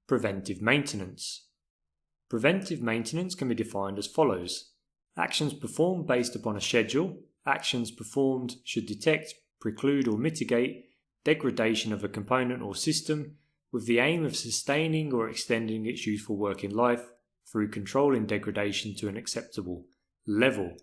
Preventive maintenance. Preventive maintenance can be defined as follows. Actions performed based upon a schedule. Actions performed should detect, preclude or mitigate degradation of a component or system with the aim of sustaining or extending its useful working life through controlling degradation to an acceptable level.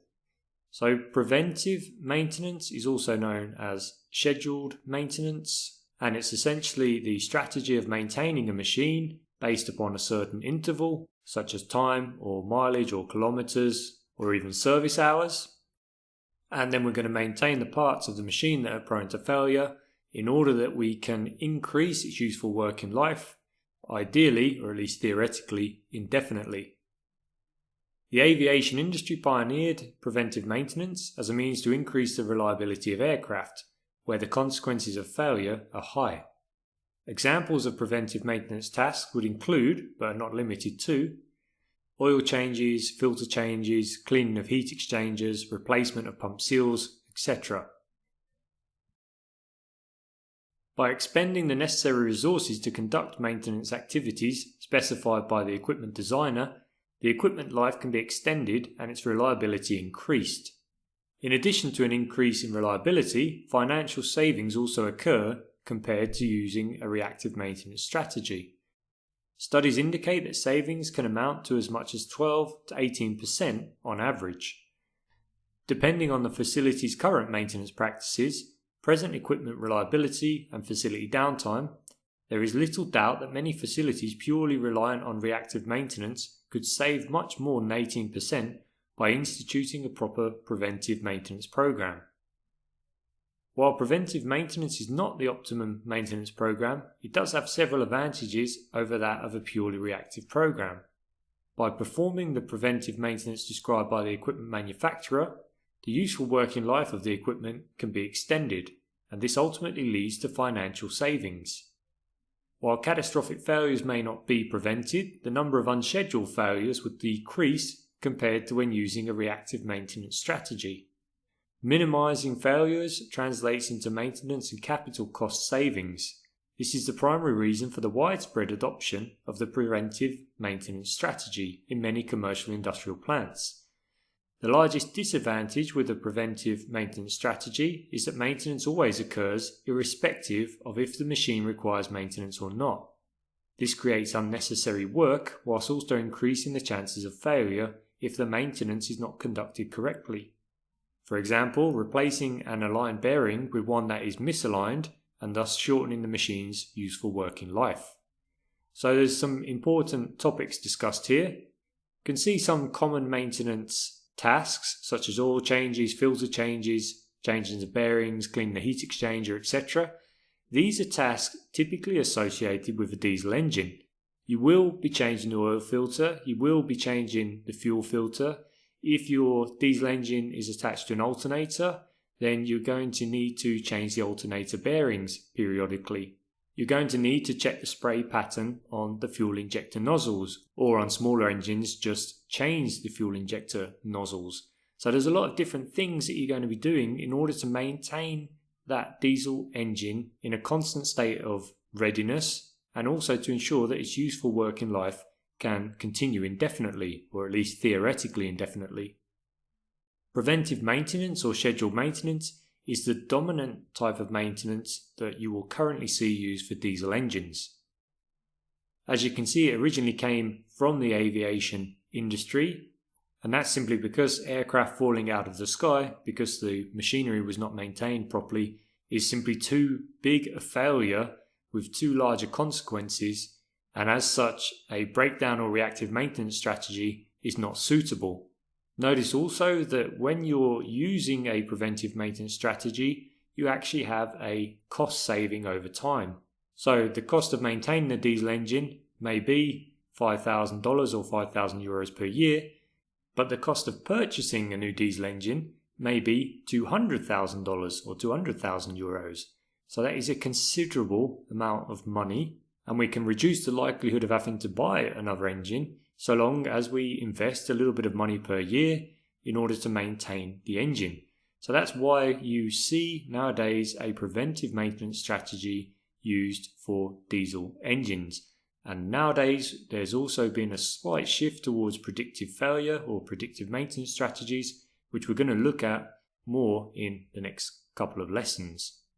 So preventive maintenance is also known as scheduled maintenance, and it's essentially the strategy of maintaining a machine based upon a certain interval, such as time or mileage or kilometers or even service hours. And then we're going to maintain the parts of the machine that are prone to failure in order that we can increase its useful working life, ideally, or at least theoretically, indefinitely. The aviation industry pioneered preventive maintenance as a means to increase the reliability of aircraft, where the consequences of failure are high. Examples of preventive maintenance tasks would include, but are not limited to, oil changes, filter changes, cleaning of heat exchangers, replacement of pump seals, etc. By expending the necessary resources to conduct maintenance activities specified by the equipment designer, the equipment life can be extended and its reliability increased. In addition to an increase in reliability, financial savings also occur compared to using a reactive maintenance strategy. Studies indicate that savings can amount to as much as 12 to 18% on average. Depending on the facility's current maintenance practices, present equipment reliability and facility downtime, there is little doubt that many facilities purely reliant on reactive maintenance could save much more than 18% by instituting a proper preventive maintenance program. While preventive maintenance is not the optimum maintenance program, it does have several advantages over that of a purely reactive program. By performing the preventive maintenance described by the equipment manufacturer, the useful working life of the equipment can be extended, and this ultimately leads to financial savings. While catastrophic failures may not be prevented, the number of unscheduled failures would decrease compared to when using a reactive maintenance strategy. Minimizing failures translates into maintenance and capital cost savings. This is the primary reason for the widespread adoption of the preventive maintenance strategy in many commercial industrial plants. The largest disadvantage with the preventive maintenance strategy is that maintenance always occurs irrespective of if the machine requires maintenance or not. This creates unnecessary work whilst also increasing the chances of failure if the maintenance is not conducted correctly. For example, replacing an aligned bearing with one that is misaligned and thus shortening the machine's useful working life. So there's some important topics discussed here. You can see some common maintenance tasks such as oil changes, filter changes, changing of bearings, cleaning the heat exchanger, etc. These are tasks typically associated with a diesel engine. You will be changing the oil filter, you will be changing the fuel filter. If your diesel engine is attached to an alternator, then you're going to need to change the alternator bearings periodically. You're going to need to check the spray pattern on the fuel injector nozzles, or on smaller engines, just change the fuel injector nozzles. So there's a lot of different things that you're going to be doing in order to maintain that diesel engine in a constant state of readiness, and also to ensure that its useful working life can continue indefinitely, or at least theoretically indefinitely. Preventive maintenance or scheduled maintenance is the dominant type of maintenance that you will currently see used for diesel engines. As you can see, it originally came from the aviation industry, and that's simply because aircraft falling out of the sky because the machinery was not maintained properly is simply too big a failure with too large consequences, and as such a breakdown or reactive maintenance strategy is not suitable. Notice also that when you're using a preventive maintenance strategy, you actually have a cost saving over time. So the cost of maintaining a diesel engine may be $5,000 or €5,000 per year, but the cost of purchasing a new diesel engine may be $200,000 or €200,000. So that is a considerable amount of money, and we can reduce the likelihood of having to buy another engine so long as we invest a little bit of money per year in order to maintain the engine. So that's why you see nowadays a preventive maintenance strategy used for diesel engines. And nowadays, there's also been a slight shift towards predictive failure or predictive maintenance strategies, which we're going to look at more in the next couple of lessons.